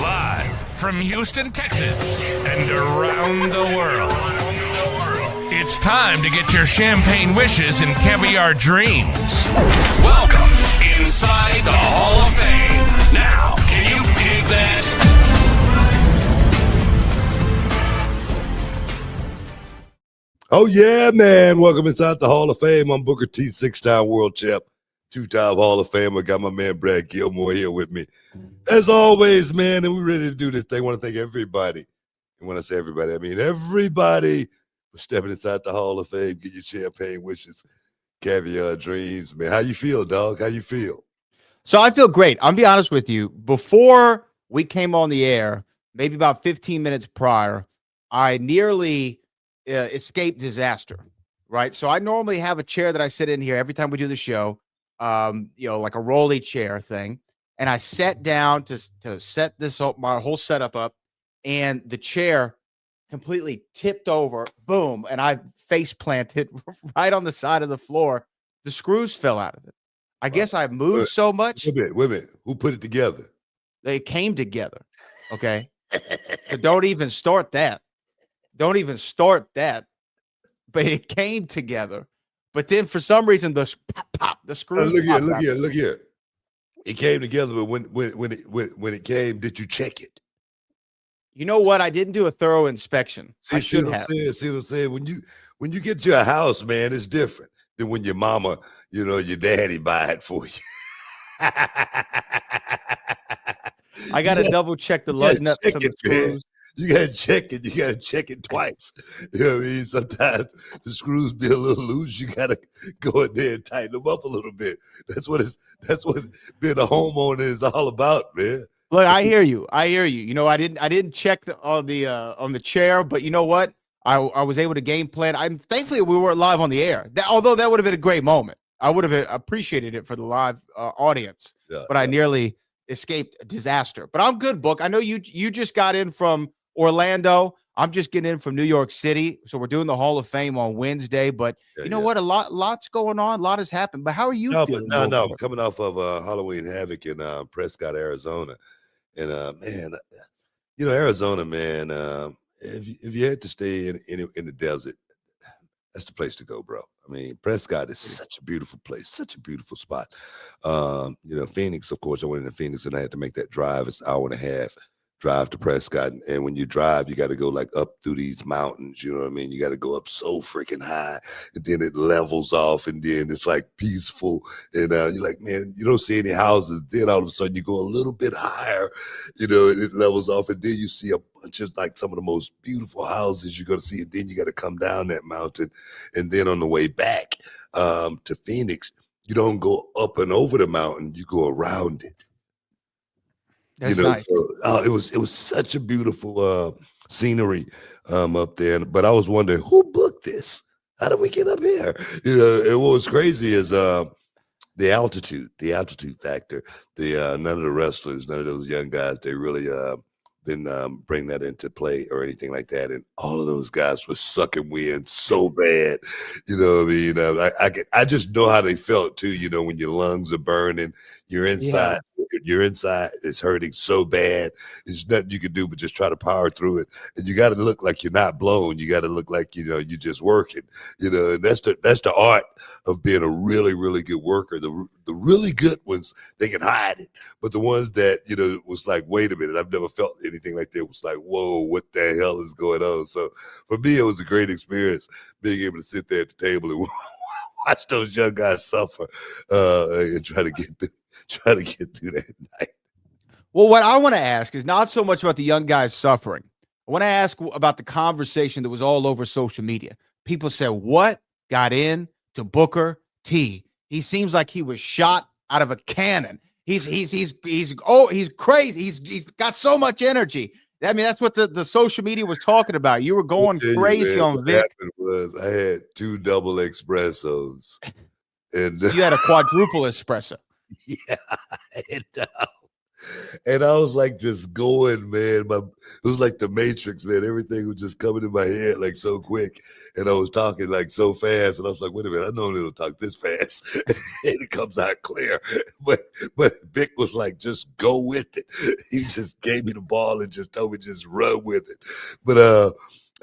Live from Houston, Texas, and around the world. It's time to get your champagne wishes and caviar dreams. Welcome inside the Hall of Fame. Now, can you dig that? Oh, yeah, man. Welcome inside the Hall of Fame. I'm Booker T, six-time world champ, two-time Hall of Famer. Got my man Brad Gilmore here with me. As always, man, and we're ready to do this thing. I want to thank everybody. And when I say everybody, I mean everybody for stepping inside the Hall of Fame. Get your champagne wishes, caviar dreams. Man, how you feel, dog? How you feel? So I feel great. I'll be honest with you. Before we came on the air, maybe about 15 minutes prior, I nearly escaped disaster, right? So I normally have a chair that I sit in here every time we do the show, like a rolly chair thing. And I sat down to set this up, my whole setup up, and the chair completely tipped over, boom, and I face planted right on the side of the floor. The screws fell out of it. I guess I moved so much. Wait a minute. Who put it together? They came together, okay? So don't even start that. Don't even start that. But it came together. But then for some reason, the screws. Look here. It came together, but when it came, did you check it? You know what? I didn't do a thorough inspection. I should have. See what I'm saying? When you get to a house, man, it's different than when your mama, your daddy buy it for you. I got to double check the lug nuts and the screws. Man. You got to check it. You got to check it twice. You know what I mean? Sometimes the screws be a little loose. You got to go in there and tighten them up a little bit. That's what being a homeowner is all about, man. Look, I hear you. You know, I didn't check on the chair, but you know what? I was able to game plan. Thankfully we weren't live on the air. Although that would have been a great moment. I would have appreciated it for the live audience. But I nearly escaped a disaster. But I'm good, Book. I know you just got in from Orlando. I'm just getting in from New York City. So we're doing the Hall of Fame on Wednesday. But you know what? lot's going on. A lot has happened. But how are you feeling? No. I'm coming off of Halloween Havoc in Prescott, Arizona. And man, Arizona, man, if you had to stay in the desert, that's the place to go, bro. I mean, Prescott is such a beautiful place, such a beautiful spot. Phoenix, of course, I went into Phoenix and I had to make that drive. It's an hour and a half drive to Prescott. And when you drive, you got to go like up through these mountains, you know what I mean? You got to go up so freaking high, and then it levels off, and then it's like peaceful. And you're like, man, you don't see any houses. Then all of a sudden you go a little bit higher, and it levels off, and then you see a bunch of like some of the most beautiful houses you're going to see. And then you got to come down that mountain. And then on the way back to Phoenix, you don't go up and over the mountain, you go around it. That's nice. So it was such a beautiful scenery up there. But I was wondering, who booked this? How did we get up here? And what was crazy is the altitude factor. None of the wrestlers, none of those young guys, they really didn't bring that into play or anything like that. And all of those guys were sucking wind so bad. You know what I mean? I just know how they felt too, when your lungs are burning, you're inside, it's hurting so bad. There's nothing you can do but just try to power through it. And you got to look like you're not blown. You got to look like, you're just working, and that's the art of being a really, really good worker. The really good ones, they can hide it. But the ones that, was like, wait a minute, I've never felt anything like that. It was like, whoa, what the hell is going on? So for me, it was a great experience being able to sit there at the table and watch those young guys suffer and try to get through that night. Well, what I want to ask is not so much about the young guys suffering. I want to ask about the conversation that was all over social media. People said, what got in to Booker T? He seems like he was shot out of a cannon. He's crazy. He's got so much energy. I mean, that's what the social media was talking about. You were going crazy on Vic. What happened was I had 2 double espressos. And you had a quadruple espresso. Yeah. And I was like just going, man. It was like the Matrix, man. Everything was just coming in my head like so quick. And I was talking like so fast. And I was like, wait a minute, I know they don't talk this fast. And it comes out clear. But Vic was like, just go with it. He just gave me the ball and just told me just run with it. But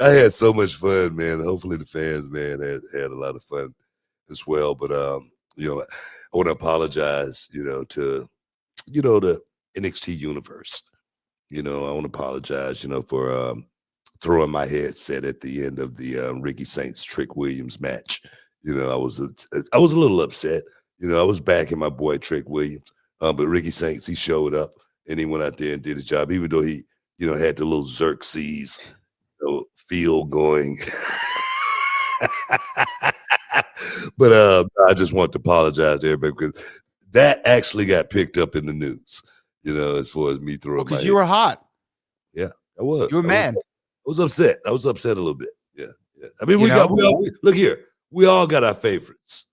I had so much fun, man. Hopefully the fans, man, had a lot of fun as well. But you know, I want to apologize, to the NXT universe. I want to apologize, for throwing my headset at the end of the Ricky Saints Trick Williams match. I was a little upset. I was backing my boy Trick Williams, but Ricky Saints, he showed up and he went out there and did his job, even though he, had the little Xerxes feel going. But I just want to apologize to everybody because that actually got picked up in the news, as far as me throwing because you were hot. Yeah, I was. You were mad. I was upset. I was upset a little bit. Yeah. I mean, look here. We all got our favorites.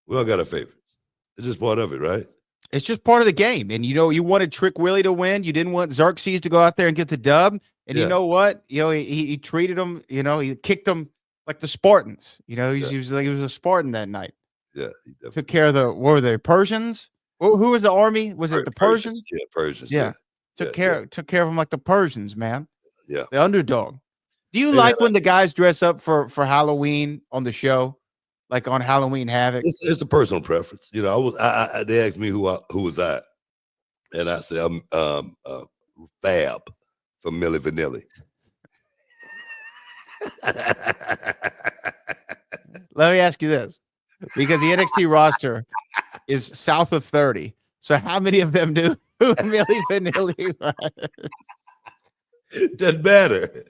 It's just part of it, right? It's just part of the game. And, you wanted Trick Willie to win. You didn't want Xerxes to go out there and get the dub. And you know what? He treated him, he kicked him like the Spartans. He was like he was a Spartan that night. Yeah. He took care of what were they, Persians? Who was the army? Was it the Persians? Yeah, Persians. Yeah. Took care of them like the Persians, man. Yeah. The underdog. Do you like when the guys dress up for Halloween on the show? Like on Halloween Havoc? It's a personal preference. They asked me who was I, and I said I'm Fab from Milli Vanilli. Let me ask you this, because the NXT roster is south of 30. So how many of them knew who Milli Vanilli was? Doesn't matter.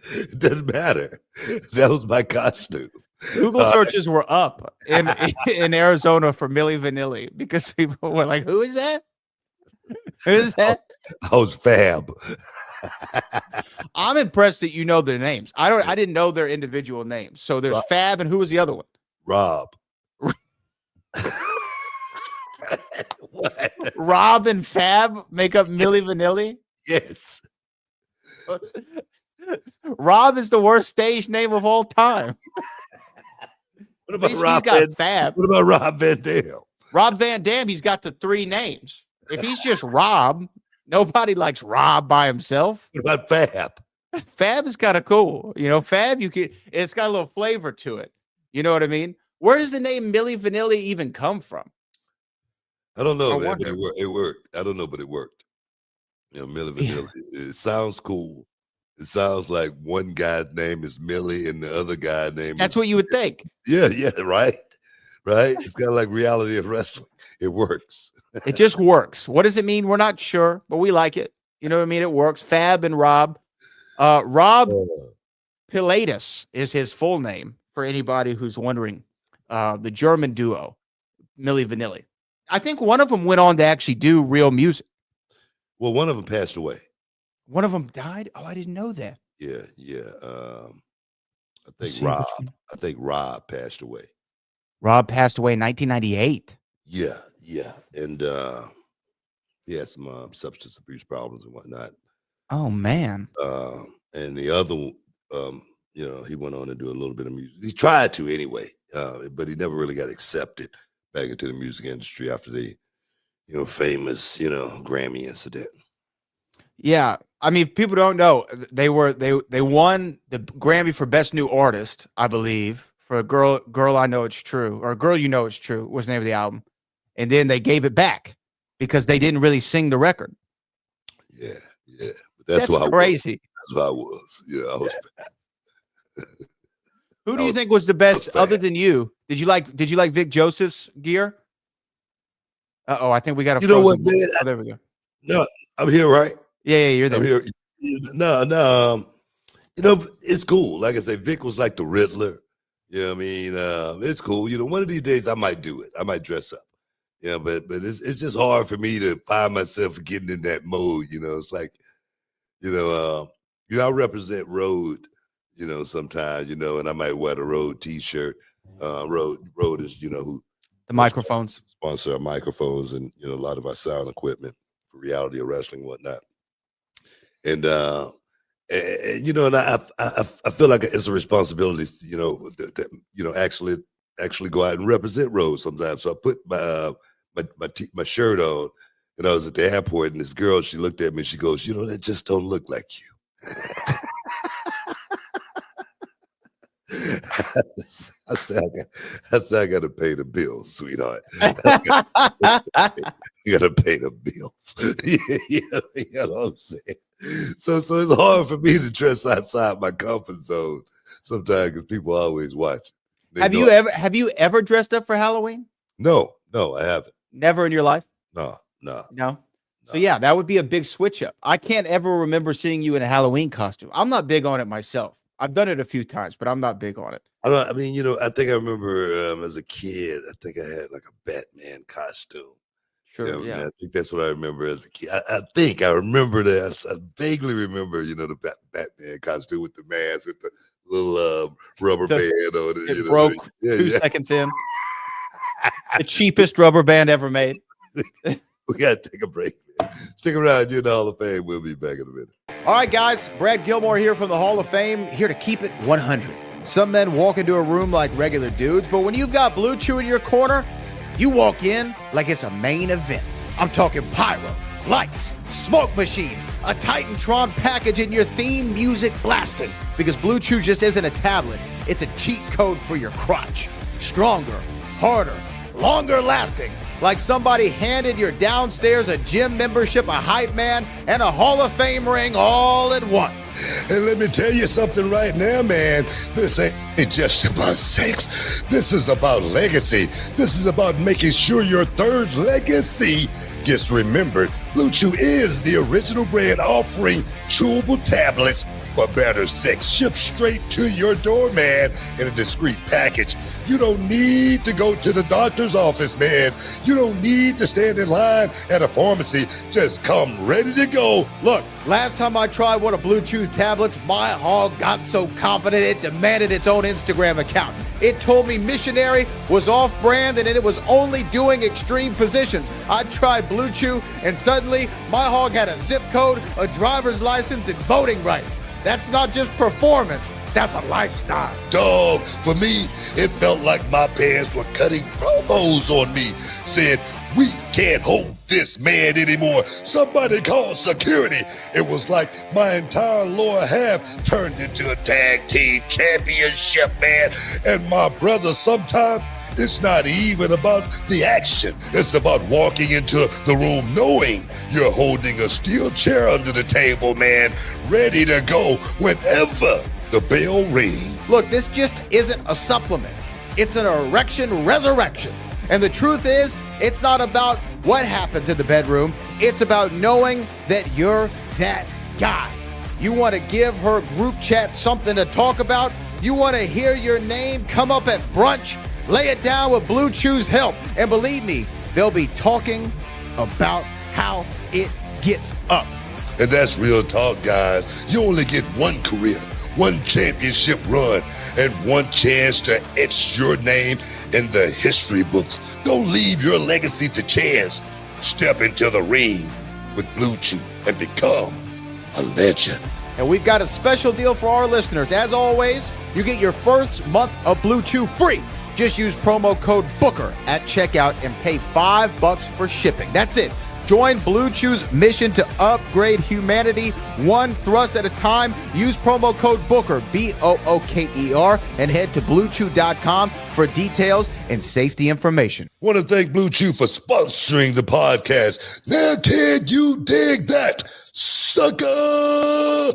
That was my costume. Google searches were up in Arizona for Milli Vanilli because people were like, "Who is that? Who is that?" I was Fab. I'm impressed that you know their names. I didn't know their individual names. So there's Fab, and who was the other one? Rob. What? Rob and Fab make up Milli Vanilli? Yes. Rob is the worst stage name of all time. What about Fab? What about Rob Van Dam? Rob Van Dam, he's got the 3 names. If he's just Rob, nobody likes Rob by himself. What about Fab? Fab is kind of cool. Fab, it's got a little flavor to it. You know what I mean? Where does the name Milli Vanilli even come from? I don't know, man, but it worked. I don't know, but it worked. Milli Vanilli. It sounds cool. It sounds like one guy's name is Millie and the other guy's name That's what you would think. Yeah, right. It's kind of like reality of wrestling. It works. It just works. What does it mean? We're not sure, but we like it. You know what I mean? It works. Fab and Rob. Rob Pilatus is his full name for anybody who's wondering. The German duo, Milli Vanilli. I think one of them went on to actually do real music. Well, one of them passed away. One of them died? Oh, I didn't know that. Yeah. I think Rob passed away. Rob passed away in 1998. Yeah. And he had some substance abuse problems and whatnot. Oh, man. And the other one, he went on to do a little bit of music. He tried to anyway, but he never really got accepted back into the music industry after the, famous, Grammy incident. Yeah. I mean, people don't know. They won the Grammy for Best New Artist, I believe, for a Girl I Know It's True, or Girl You Know It's True was the name of the album. And then they gave it back because they didn't really sing the record. Yeah. That's crazy. That's what I was. Yeah, I was fat. Who do you think was the best other than you? Did you like Vic Joseph's gear? I think we got a You know what, man? Oh, there we go. No, I'm here, right? Yeah, you're there. I'm here. No. It's cool. Like I say, Vic was like the Riddler. It's cool. One of these days I might do it. I might dress up. Yeah, but it's just hard for me to find myself getting in that mode. It's like, I represent Road, sometimes, and I might wear the Road t-shirt. Road is, who the microphones sponsor our microphones and, a lot of our sound equipment for reality of wrestling and whatnot. and you know, and I feel like it's a responsibility, you know, you know, actually go out and represent Rose sometimes. So I put my shirt on, and I was at the airport, and this girl, she looked at me, and she goes, you know, that just don't look like you. I said, I got to pay the bills, sweetheart. You got to pay the bills. You know what I'm saying? So it's hard for me to dress outside my comfort zone sometimes because people always watch. Have you ever dressed up for Halloween? No, I haven't. Never in your life? No. So yeah, that would be a big switch up. I can't ever remember seeing you in a Halloween costume. I'm not big on it myself. I've done it a few times, but I'm not big on it. I mean, you know, I think I remember as a kid, I think I had like a Batman costume. Sure, yeah. I think that's what I remember as a kid. I think I remember that. I vaguely remember, you know, the Batman costume with the mask, with the little rubber band on it. It broke 2 seconds in. The cheapest rubber band ever made. We got to take a break, man. Stick around. You're in the Hall of Fame. We'll be back in a minute. All right, guys. Brad Gilmore here from the Hall of Fame, here to keep it 100. Some men walk into a room like regular dudes, but when you've got Blue Chew in your corner, you walk in like it's a main event. I'm talking pyro, lights, smoke machines, a Titantron package, and your theme music blasting. Because Blue Chew just isn't a tablet. It's a cheat code for your crotch. Stronger, harder, longer lasting. Like somebody handed your downstairs a gym membership, a hype man, and a Hall of Fame ring all in one. And let me tell you something right now, man. This ain't just about sex. This is about legacy. This is about making sure your third legacy gets remembered. Blue Chew is the original brand offering chewable tablets for better sex, shipped straight to your door, man, in a discreet package. You don't need to go to the doctor's office, man. You don't need to stand in line at a pharmacy. Just come ready to go. Look, last time I tried one of Blue Chew's tablets, my hog got so confident it demanded its own Instagram account. It told me missionary was off-brand and it was only doing extreme positions. I tried Blue Chew and suddenly my hog had a zip code, a driver's license, and voting rights. That's not just performance, that's a lifestyle. Dog, for me, it felt like my parents were cutting promos on me, saying, we can't hold this man anymore. Somebody call security. It was like my entire lower half turned into a tag team championship, man. And my brother, sometimes it's not even about the action. It's about walking into the room knowing you're holding a steel chair under the table, man, ready to go whenever the bell rings. Look, this just isn't a supplement. It's an erection resurrection. And the truth is, it's not about what happens in the bedroom. It's about knowing that you're that guy. You want to give her group chat something to talk about? You want to hear your name come up at brunch? Lay it down with Blue Chew's help. And believe me, they'll be talking about how it gets up. And that's real talk, guys. You only get one career, one championship run, and one chance to etch your name in the history books. Don't leave your legacy to chance. Step into the ring with Blue Chew and become a legend. And we've got a special deal for our listeners. As always, you get your first month of Blue Chew free. Just use promo code BOOKER at checkout and pay $5 for shipping. That's it. Join Blue Chew's mission to upgrade humanity one thrust at a time. Use promo code BOOKER, BOOKER, and head to BlueChew.com for details and safety information. Want to thank Blue Chew for sponsoring the podcast. Now, kid, you dig that, sucker?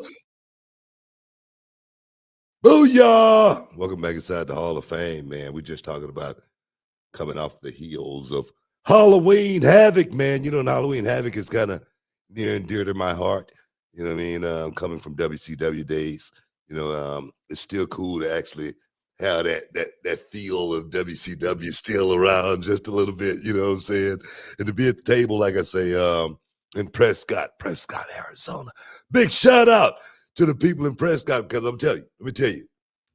Booyah! Welcome back inside the Hall of Fame, man. We're just talking about coming off the heels of Halloween Havoc, man. You know, Halloween Havoc is kind of near and dear to my heart. You know what I mean? Coming from WCW days, you know, it's still cool to actually have that feel of WCW still around just a little bit. You know what I'm saying? And to be at the table, like I say, in Prescott, Arizona. Big shout out to the people in Prescott, because let me tell you,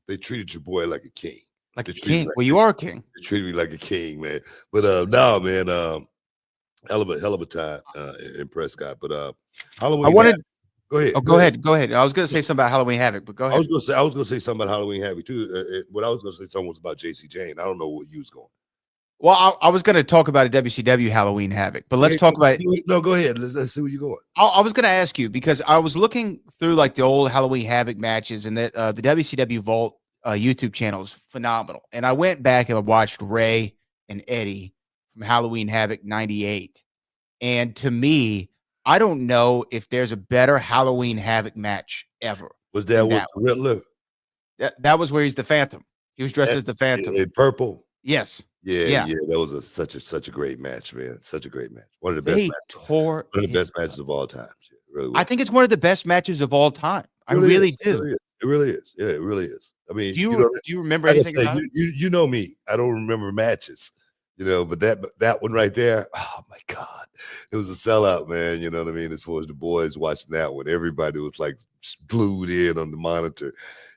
they treated your boy like a king. Like a king. Well, you are a king. They treated me like a king, man. But no, man, hell of a time in Prescott. But Halloween. Go ahead. Oh, go ahead. Go ahead. I was going to say something about Halloween Havoc, but go I ahead. was gonna say something about Halloween Havoc too. What I was gonna say something was about JC Jane. I don't know what you was going. Well, I was going to talk about a WCW Halloween Havoc, but let's talk about. No, go ahead. Let's see where you're going. I was going to ask you because I was looking through like the old Halloween Havoc matches, and the WCW Vault YouTube channel is phenomenal. And I went back and I watched Ray and Eddie from Halloween Havoc '98, and to me, I don't know if there's a better Halloween Havoc match ever. Was the Riddler? That was where he's the Phantom. He was dressed as the Phantom in purple. Yes. Yeah. That was such a great match, man. Such a great match. One of the best matches. One of the best matches of all time. Yeah, really I think it's one of the best matches of all time. I really do. It really is. Yeah, it really is. I mean, do you remember anything about it? You know me. I don't remember matches, but that one right there, oh my God. It was a sellout, man. You know what I mean? As far as the boys watching that one, everybody was like glued in on the monitor,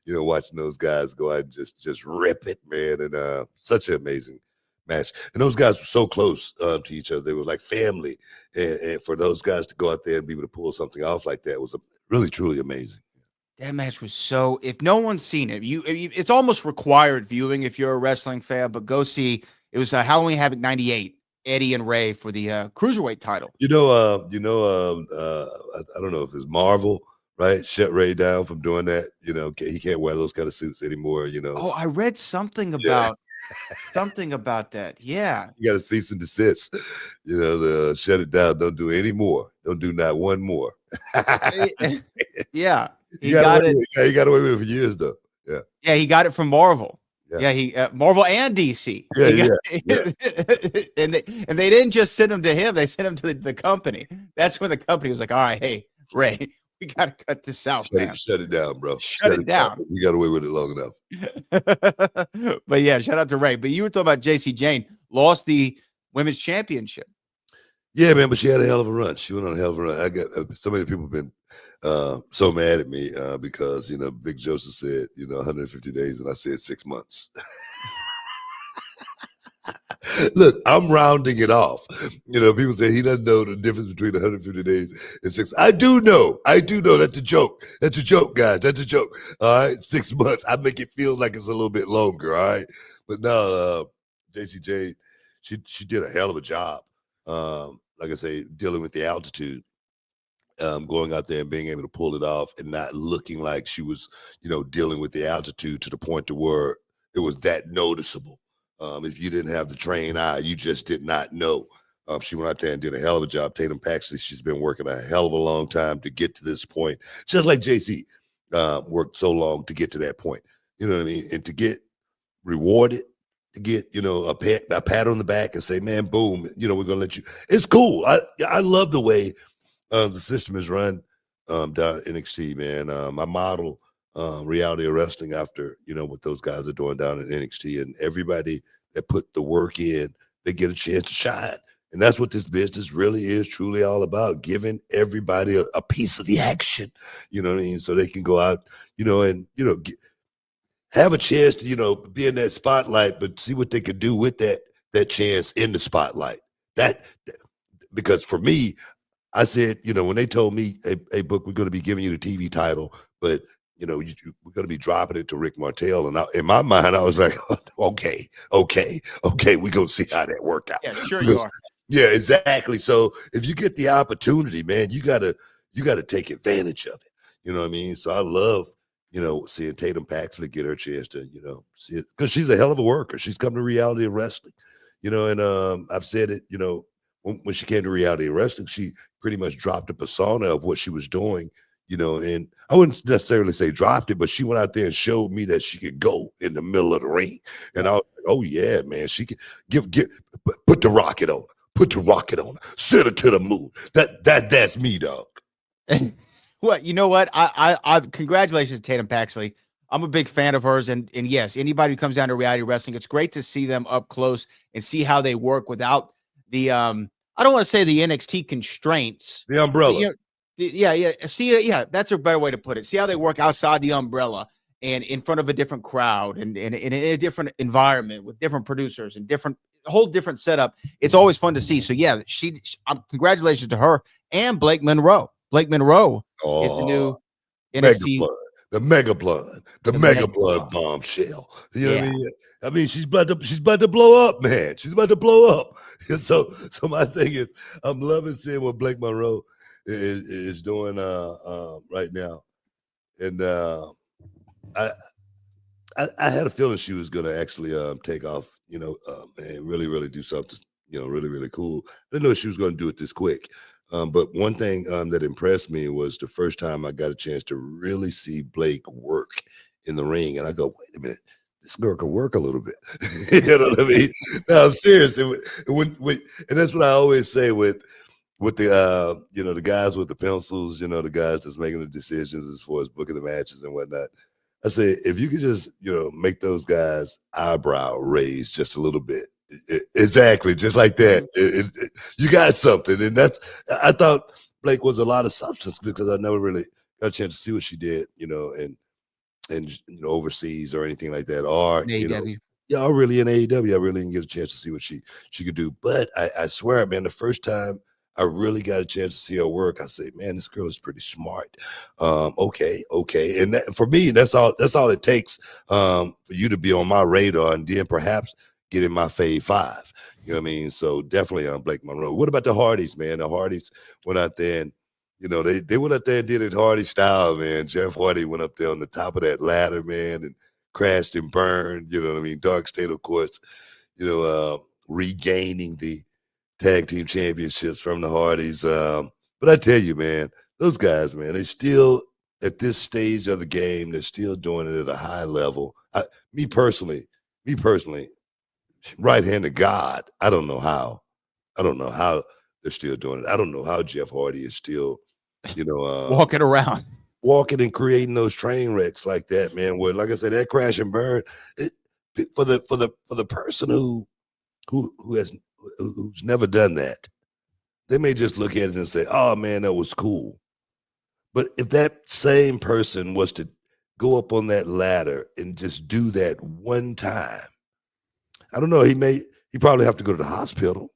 watching those guys go out and just rip it, man. And such an amazing match. And those guys were so close to each other. They were like family. And for those guys to go out there and be able to pull something off like that was really, truly amazing. That match was so, if no one's seen it, it's almost required viewing if you're a wrestling fan, but go see, it was Halloween Havoc '98, Eddie and Ray for the Cruiserweight title. I don't know if it's Marvel, right? Shut Ray down from doing that. He can't wear those kind of suits anymore, Oh, I read something about something about that. Yeah. You got to cease and desist, to shut it down. Don't do any more. Don't do not one more. Yeah. He got it. He got away with it for years, though. Yeah. Yeah, he got it from Marvel. Yeah, he Marvel and DC. And they didn't just send him to him; they sent him to the company. That's when the company was like, "All right, hey Ray, we got to cut this out, man. Shut it down, bro. Shut it down. We got away with it long enough." But yeah, shout out to Ray. But you were talking about JC Jane lost the women's championship. Yeah, man, but she had a hell of a run. She went on a hell of a run. I got so many people have been so mad at me because Big Joseph said 150 days and I said 6 months. Look, I'm rounding it off. People say he doesn't know the difference between 150 days and 6. I do know. That's a joke. That's a joke, guys. That's a joke. All right, 6 months. I make it feel like it's a little bit longer. All right, but no, JCJ, she did a hell of a job. Like I say, dealing with the altitude, going out there and being able to pull it off and not looking like she was, dealing with the altitude to the point to where it was that noticeable. If you didn't have the trained eye, you just did not know. She went out there and did a hell of a job. Tatum Paxley, she's been working a hell of a long time to get to this point, just like JC worked so long to get to that point. You know what I mean? And to get rewarded, to get a pat on the back and say, man, boom, we're gonna let you. It's cool. I love the way the system is run down at NXT, man. I model reality of wrestling after what those guys are doing down at NXT, and everybody that put the work in, they get a chance to shine. And that's what this business really is truly all about, giving everybody a piece of the action, you know what I mean? So they can go out, and have a chance to, be in that spotlight, but see what they could do with that chance in the spotlight. Because for me, I said, when they told me, hey, Book, we're going to be giving you the TV title, but, we're going to be dropping it to Rick Martel. And in my mind, I was like, okay, we're going to see how that worked out. Yeah, sure you are. Yeah, exactly. So if you get the opportunity, man, you gotta take advantage of it. You know what I mean? So I love, seeing Tatum Paxley get her chance to, see it, because she's a hell of a worker. She's come to reality of wrestling, and I've said it, when she came to reality of wrestling, she pretty much dropped the persona of what she was doing, and I wouldn't necessarily say dropped it, but she went out there and showed me that she could go in the middle of the ring. And I was like, oh yeah, man, she could put the rocket on her. Put the rocket on her. Send her to the moon. That's me, dog. Well, you know what? I congratulations to Tatum Paxley. I'm a big fan of hers, and yes, anybody who comes down to reality wrestling, it's great to see them up close and see how they work without the I don't want to say the NXT constraints, the umbrella. See, that's a better way to put it. See how they work outside the umbrella and in front of a different crowd and in a different environment with different producers and a whole different setup. It's always fun to see. So yeah, congratulations to her and Blake Monroe. Blake Monroe is the Oh, new Mega NXT, Blood, the Mega Blood, the the Mega Mega Blood Blood. bombshell. You know what I Yeah. mean? I mean, she's about to blow up, man. She's about to blow up. And so my thing is, I'm loving seeing what Blake Monroe is doing right now. And I I had a feeling she was gonna actually take off, and really do something, really cool. I didn't know she was gonna do it this quick. But one thing that impressed me was the first time I got a chance to really see Blake work in the ring, and I go, wait a minute, this girl can work a little bit. You know what I mean? No, I'm serious. And that's what I always say with the the guys with the pencils, the guys that's making the decisions as far as booking the matches and whatnot. I say, if you could just, make those guys eyebrow raise just a little bit. Exactly, just like that. Mhm. You got something. And I thought Blake was a lot of substance because I never really got a chance to see what she did, and overseas or anything like that. Or, In AEW. yeah, or really in AEW, I really didn't get a chance to see what she could do. But I swear, man, the first time I really got a chance to see her work, I say, man, this girl is pretty smart. Okay. And for me, that's all it takes for you to be on my radar and then perhaps get in my fave five. You know what I mean? So definitely on Blake Monroe. What about the Hardys, man? The Hardys went out there and they went up there and did it Hardy style, man. Jeff Hardy went up there on the top of that ladder, man, and crashed and burned. You know what I mean? Dark State, of course, regaining the tag team championships from the Hardys. But I tell you, man, those guys, man, they still at this stage of the game, they're still doing it at a high level. Me personally, right hand to God, I don't know how. I don't know how they're still doing it. I don't know how Jeff Hardy is still, Walking around. walking and creating those train wrecks like that, man. Where, like I said, that crash and burn, for the person who's never done that, they may just look at it and say, "Oh man, that was cool." But if that same person was to go up on that ladder and just do that one time, I don't know. He probably have to go to the hospital.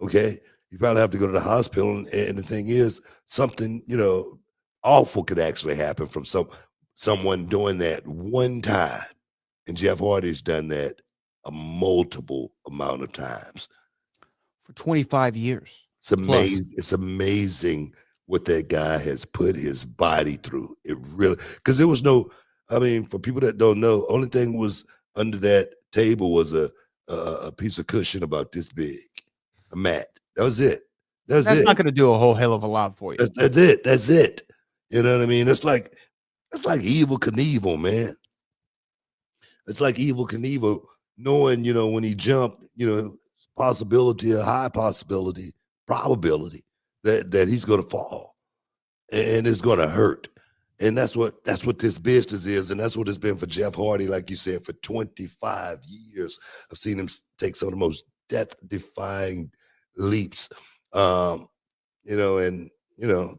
Okay, you probably have to go to the hospital, and the thing is, something awful could actually happen from someone doing that one time. And Jeff Hardy's done that a multiple amount of times. For 25 years It's plus. amazing. It's amazing what that guy has put his body through. It really, because there was no. I mean, for people that don't know, only thing was under that table was a piece of cushion about this big, a mat. That was it. That's That's it. not going to do a whole hell of a lot for you. That's it. That's it. You know what I mean? It's like Evil Knievel, man. It's like Evil Knievel, knowing, when he jumped, possibility, a high possibility, probability that he's gonna fall and it's gonna hurt. And that's what this business is, and that's what it's been for Jeff Hardy, like you said, for 25 years. I've seen him take some of the most death-defying leaps. And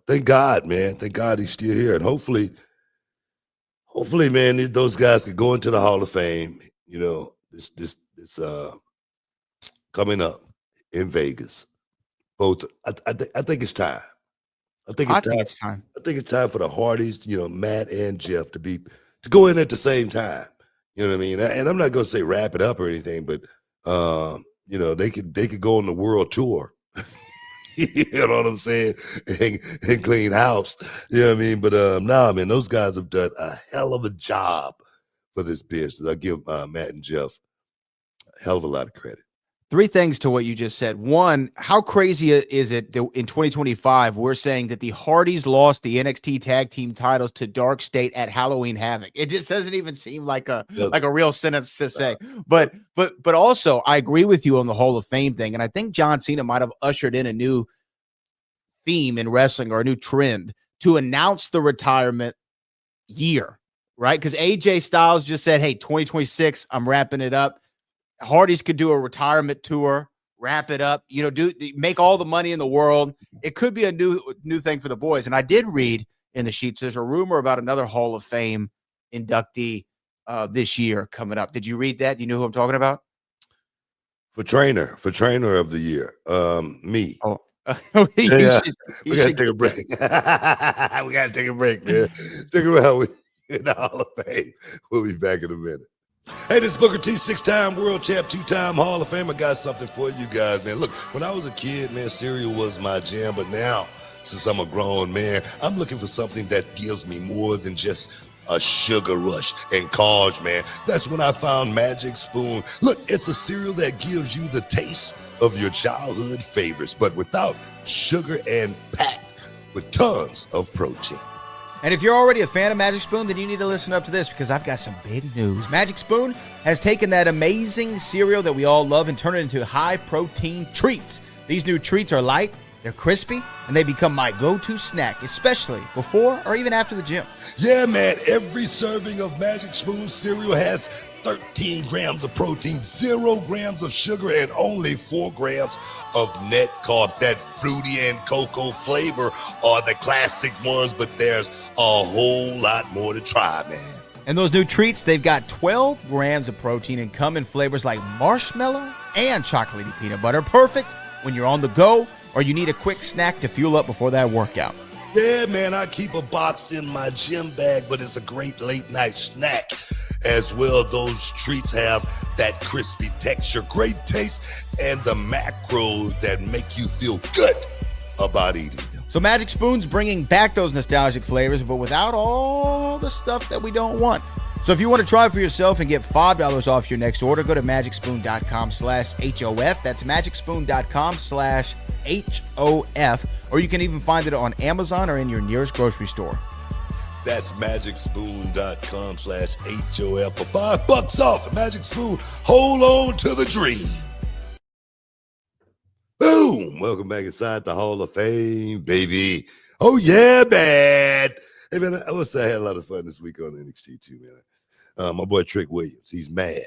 thank God, man. Thank God he's still here. And hopefully, man, those guys could go into the Hall of Fame, this coming up in Vegas. Both I think it's time. I think it's I time. think it's time. I think it's time for the Hardys, Matt and Jeff to go in at the same time. You know what I mean? And I'm not gonna say wrap it up or anything, but they could go on the world tour. You know what I'm saying? And clean house. You know what I mean? But nah, man, those guys have done a hell of a job for this business. I give Matt and Jeff a hell of a lot of credit. 3 things to what you just said. One, how crazy is it that in 2025 we're saying that the Hardys lost the NXT tag team titles to Dark State at Halloween Havoc? It just doesn't even seem like a real sentence to say. But also I agree with you on the Hall of Fame thing, and I think John Cena might have ushered in a new theme in wrestling or a new trend to announce the retirement year, right? Because AJ Styles just said, "Hey, 2026, I'm wrapping it up." Hardys could do a retirement tour, wrap it up, make all the money in the world. It could be a new thing for the boys. And I did read in the sheets, there's a rumor about another Hall of Fame inductee this year coming up. Did you read that? Do you know who I'm talking about? For trainer of the year, me. Oh, Yeah, should, we gotta take a break. We gotta take a break, man. Stick around with in the Hall of Fame. We'll be back in a minute. Hey, this is Booker T, 6-time world champ, 2-time Hall of Fame. I got something for you guys, man. Look, when I was a kid, man, cereal was my jam. But now, since I'm a grown man, I'm looking for something that gives me more than just a sugar rush and carbs, man. That's when I found Magic Spoon. Look, it's a cereal that gives you the taste of your childhood favorites, but without sugar and packed with tons of protein. And if you're already a fan of Magic Spoon, then you need to listen up to this because I've got some big news. Magic Spoon has taken that amazing cereal that we all love and turned it into high-protein treats. These new treats are light, they're crispy, and they become my go-to snack, especially before or even after the gym. Yeah, man, every serving of Magic Spoon cereal has 13 grams of protein, 0 grams of sugar, and only 4 grams of net carb. That fruity and cocoa flavor are the classic ones, but there's a whole lot more to try, man. And those new treats, they've got 12 grams of protein and come in flavors like marshmallow and chocolatey peanut butter. Perfect when you're on the go or you need a quick snack to fuel up before that workout. Yeah, man, I keep a box in my gym bag, but it's a great late night snack as well. Those treats have that crispy texture, great taste, and the macros that make you feel good about eating them. So Magic Spoon's bringing back those nostalgic flavors, but without all the stuff that we don't want. So if you want to try it for yourself and get $5 off your next order, go to magicspoon.com/HOF. That's magicspoon.com/HOF. Or you can even find it on Amazon or in your nearest grocery store. That's magicspoon.com/HOF for $5 off. Magic Spoon, hold on to the dream. Boom! Welcome back inside the Hall of Fame, baby. Oh yeah, man. Hey man, I had a lot of fun this week on NXT too, man. My boy Trick Williams, he's mad.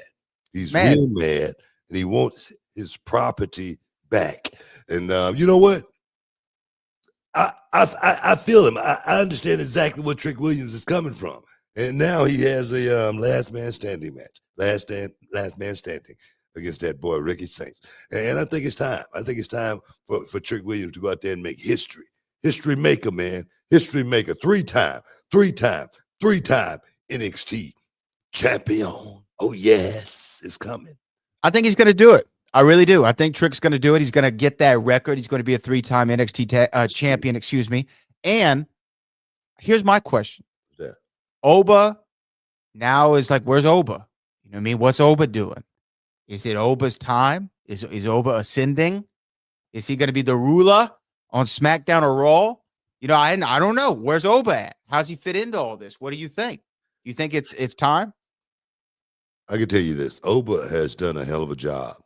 He's real mad, and he wants his property back. And you know what? I feel him. I understand exactly what Trick Williams is coming from. And now he has a last man standing match. Last man standing against that boy Ricky Saints. And I think it's time. I think it's time for Trick Williams to go out there and make history. History maker, man. History maker. Three-time NXT champion. Oh, yes, it's coming. I think he's going to do it. I really do. I think Trick's going to do it. He's going to get that record. He's going to be a 3-time NXT champion, excuse me. And here's my question. Yeah. Oba now is like, where's Oba? You know what I mean? What's Oba doing? Is it Oba's time? Is Oba ascending? Is he going to be the ruler on SmackDown or Raw? You know, I don't know. Where's Oba at? How's he fit into all this? What do you think? You think it's time? I can tell you this. Oba has done a hell of a job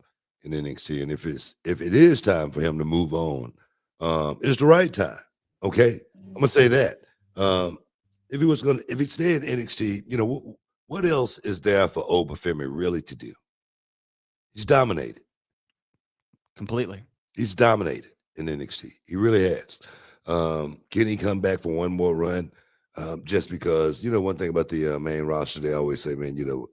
in NXT, and if it is time for him to move on, it's the right time. Okay, I'm gonna say that. If he stayed in NXT, you know what else is there for Oba Femi really to do? He's dominated Completely. He's dominated in NXT. He really has. Can he come back for one more run? Just because, you know, one thing about the main roster, they always say, man, you know,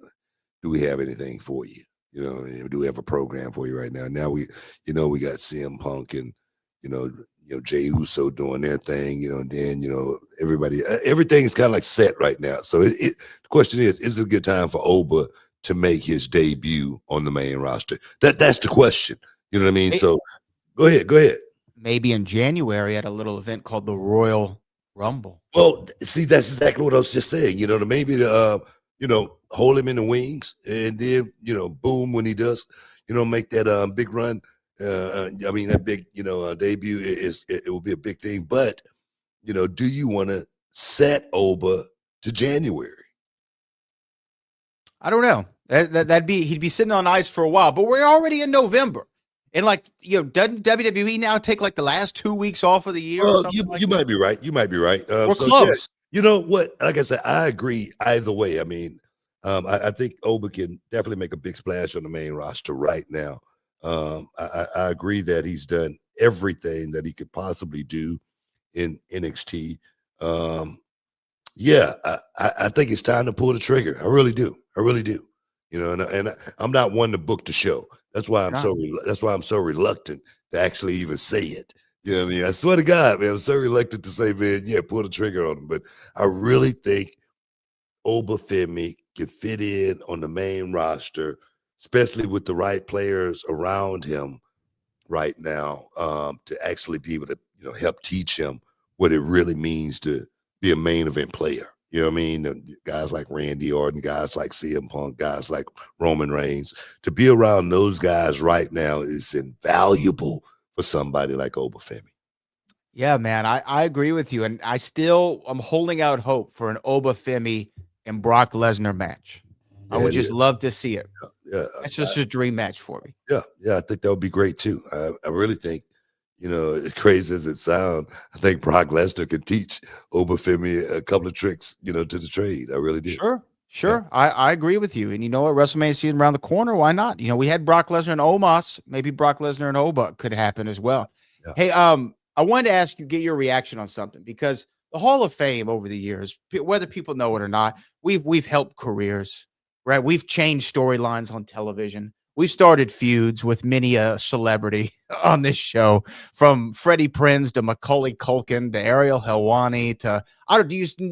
do we have anything for you? You know, do we have a program for you right now? Now we got CM Punk and, you know, Jey Uso doing their thing, you know, and then, you know, everything is kind of like set right now. So the question is it a good time for Oba to make his debut on the main roster? That's the question. You know what I mean? So go ahead. Maybe in January at a little event called the Royal Rumble. Well, see, that's exactly what I was just saying. You know, maybe hold him in the wings, and then, you know, boom, when he does, you know, make that big run. That big, debut it will be a big thing. But, you know, do you want to set Oba to January? I don't know. He'd be sitting on ice for a while, but we're already in November. And doesn't WWE now take like the last 2 weeks off of the year? You might be right. You might be right. We're close. Yeah, you know what? Like I said, I agree either way. I mean, I think Oba can definitely make a big splash on the main roster right now. I agree that he's done everything that he could possibly do in NXT. I think it's time to pull the trigger. I really do. You know, and I'm not one to book the show. That's why I'm so reluctant to actually even say it. You know what I mean? I swear to God, man, I'm so reluctant to say, man, yeah, pull the trigger on him. But I really think Obafemi can fit in on the main roster, especially with the right players around him right now, to actually be able to, help teach him what it really means to be a main event player. You know what I mean? Guys like Randy Orton, guys like CM Punk, guys like Roman Reigns. To be around those guys right now is invaluable for somebody like Obafemi. Yeah, man, I agree with you, and I'm holding out hope for an Obafemi and Brock Lesnar match. I Yeah, would it just is. love to see it. Yeah, That's just a dream match for me. yeah. I think that would be great too. I really think, as crazy as it sounds, I think Brock Lesnar could teach Obafemi a couple of tricks, to the trade. I really do. Sure, Yeah, sure. I agree with you. And you know what? WrestleMania is around the corner. Why not? We had Brock Lesnar and Omos. Maybe Brock Lesnar and Oba could happen as well. yeah. Hey, I wanted to ask you, get your reaction on something because the Hall of Fame over the years, whether people know it or not, we've helped careers, right? We've changed storylines on television. We've started feuds with many a celebrity on this show, from Freddie Prinze to Macaulay Culkin to Ariel Helwani to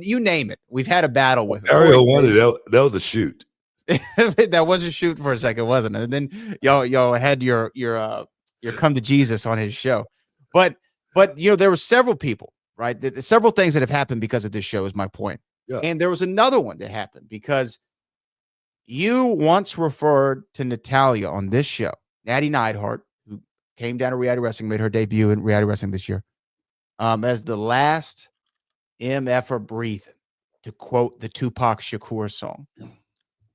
you name it. We've had a battle with Ariel wanted that was a shoot. that was a shoot for a second, wasn't it? And then y'all had your come to Jesus on his show. But there were several people, right? Several things that have happened because of this show is my point. Yeah. And there was another one that happened because you once referred to Natalia on this show, Natty Neidhart, who came down to reality wrestling, made her debut in reality wrestling this year, as the last MFer breathing, to quote the Tupac Shakur song.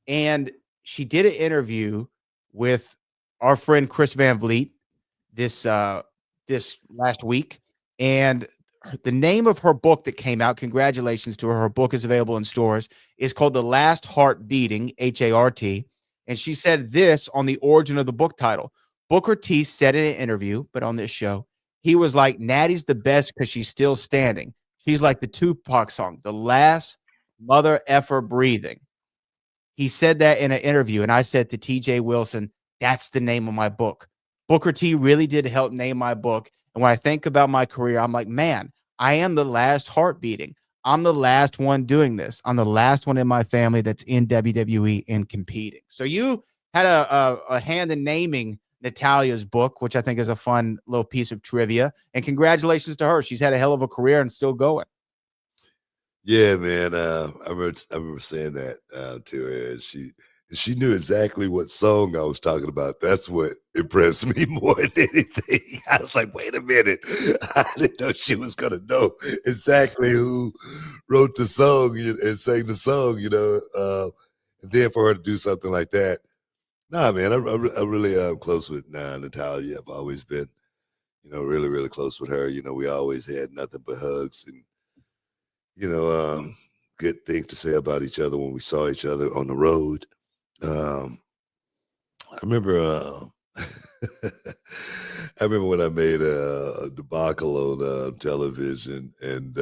And she did an interview with our friend Chris Van Vliet this last week, and the name of her book that came out, congratulations to her. Her book is available in stores, is called The Last Heart Beating, HART. And she said this on the origin of the book title. Booker T said in an interview, but on this show, he was like, Natty's the best because she's still standing. She's like the Tupac song, the last mother effer breathing. He said that in an interview, and I said to TJ Wilson, that's the name of my book. Booker T really did help name my book. And when I think about my career, I'm like, man, I am the last heart beating. I'm the last one doing this. I'm the last one in my family that's in WWE and competing. So you had a hand in naming Natalia's book, which I think is a fun little piece of trivia. And congratulations to her. She's had a hell of a career and still going. Yeah, man. I remember saying that to her, and she knew exactly what song I was talking about. That's what impressed me more than anything. I was like, wait a minute. I didn't know she was going to know exactly who wrote the song and sang the song, and then for her to do something like that. Nah, man, I really am close with Natalia. I've always been, really, really close with her. We always had nothing but hugs and, good things to say about each other when we saw each other on the road. I remember I remember when I made a debacle on television, and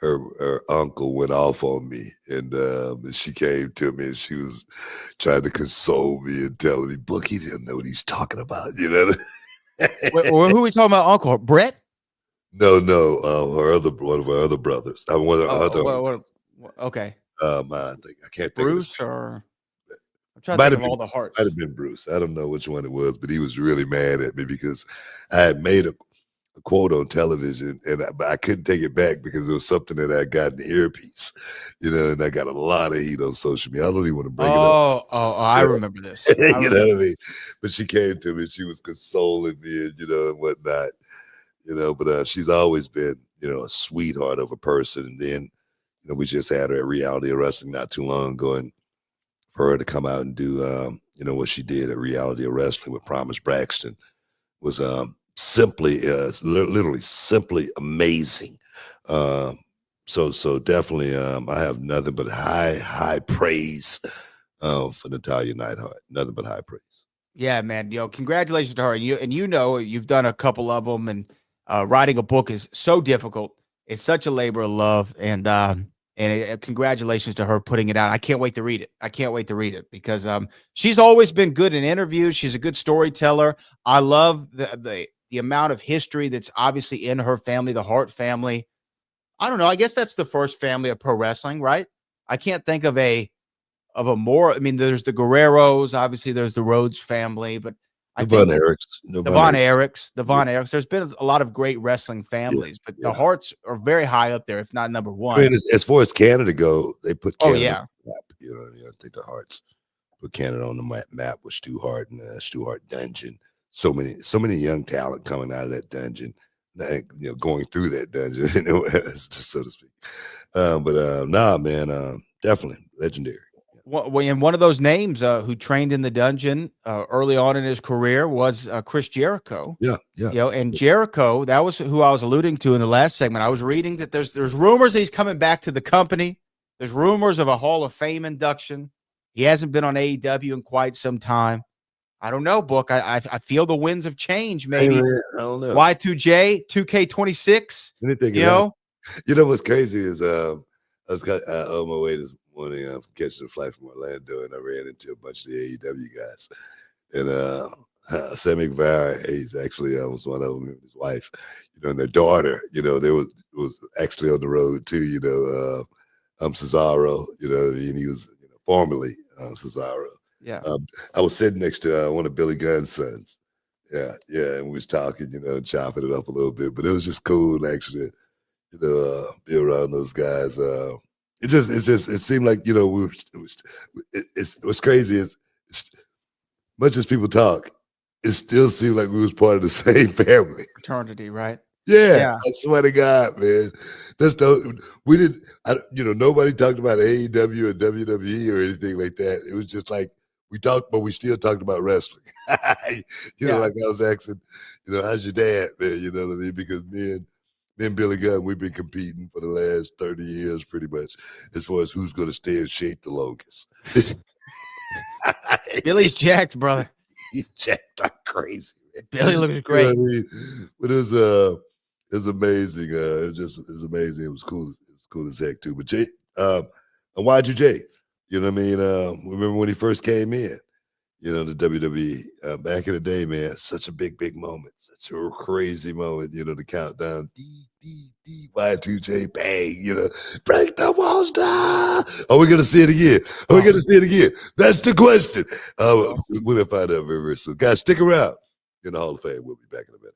her uncle went off on me, and she came to me and she was trying to console me and telling me, Book, he didn't know what he's talking about, Who are we talking about, Uncle? Brett? No, one of her other brothers. I mean, one of her other okay. I can't think Bruce of his name. or I'm trying to think of all the hearts. Might have been Bruce. I don't know which one it was, but he was really mad at me because I had made a quote on television, and I couldn't take it back because it was something that I got in the earpiece, and I got a lot of heat on social media. I don't even want to bring it up. I remember this. You know what I mean? But she came to me, she was consoling me and, and whatnot, but she's always been, a sweetheart of a person. And then, we just had her at Reality of Wrestling not too long ago, and for her to come out and do, what she did at Reality of Wrestling with Promise Braxton was simply, literally simply amazing. So definitely, I have nothing but high praise for Natalia Neidhart. Nothing but high praise. Yeah, man. Congratulations to her. And you've done a couple of them, and writing a book is so difficult. It's such a labor of love, and congratulations to her putting it out. I can't wait to read it. Because she's always been good in interviews. She's a good storyteller. I love the the amount of history that's obviously in her family, the Hart family. I don't know. I guess that's the first family of pro wrestling, right? I can't think of a more. I mean, there's the Guerreros, obviously. There's the Rhodes family, but I The Von think Erichs. the Von Erichs. There's been a lot of great wrestling families, Yes, but the yeah. Harts are very high up there, if not number I one. mean, as far as Canada go, they put Oh Canada yeah, on the map. You know what I mean? I think the Hearts put Canada on the map with Stu Hart and Stu Hart dungeon. So many young talent coming out of that dungeon, going through that dungeon, so to speak. Nah, man, definitely legendary. And one of those names who trained in the dungeon early on in his career was Chris Jericho. Yeah. And Jericho, that was who I was alluding to in the last segment. I was reading that there's rumors that he's coming back to the company. There's rumors of a Hall of Fame induction. He hasn't been on AEW in quite some time. I don't know, Book. I feel the winds of change. Maybe Hey, man, I don't know. Y2J, 2K26. You know what's crazy is I was on my way this morning catching a flight from Orlando, and I ran into a bunch of the AEW guys. And Sammy Guevara, he's actually was one of them, and his wife, and their daughter. They was actually on the road too. Cesaro, and he was formerly Cesaro. Yeah. I was sitting next to one of Billy Gunn's sons. Yeah, and we was talking, chopping it up a little bit, but it was just cool actually, be around those guys. It seemed like what's crazy is much as people talk, it still seemed like we was part of the same family. Fraternity, right? Yeah, I swear to God, man. Nobody talked about AEW or WWE or anything like that. It was just like we talked, but we still talked about wrestling. Like I was asking, how's your dad, man? You know what I mean? Because me and Billy Gunn, we've been competing for the last 30 years pretty much as far as who's going to stay in shape the longest. Billy's jacked, brother. He's jacked like crazy, man. Billy looks great. You know what I mean? But it was amazing. It was amazing. It was cool. It was cool as heck too. But Jay, and Y2J, you know what I mean? Remember when he first came in, the WWE back in the day, man, such a big moment, such a crazy moment, the countdown, Y2J, bang, break the walls down. Are we going to see it again? Are we going to see it again? That's the question. We'll find out very, very soon. Guys, stick around. In the Hall of Fame. We'll be back in a minute.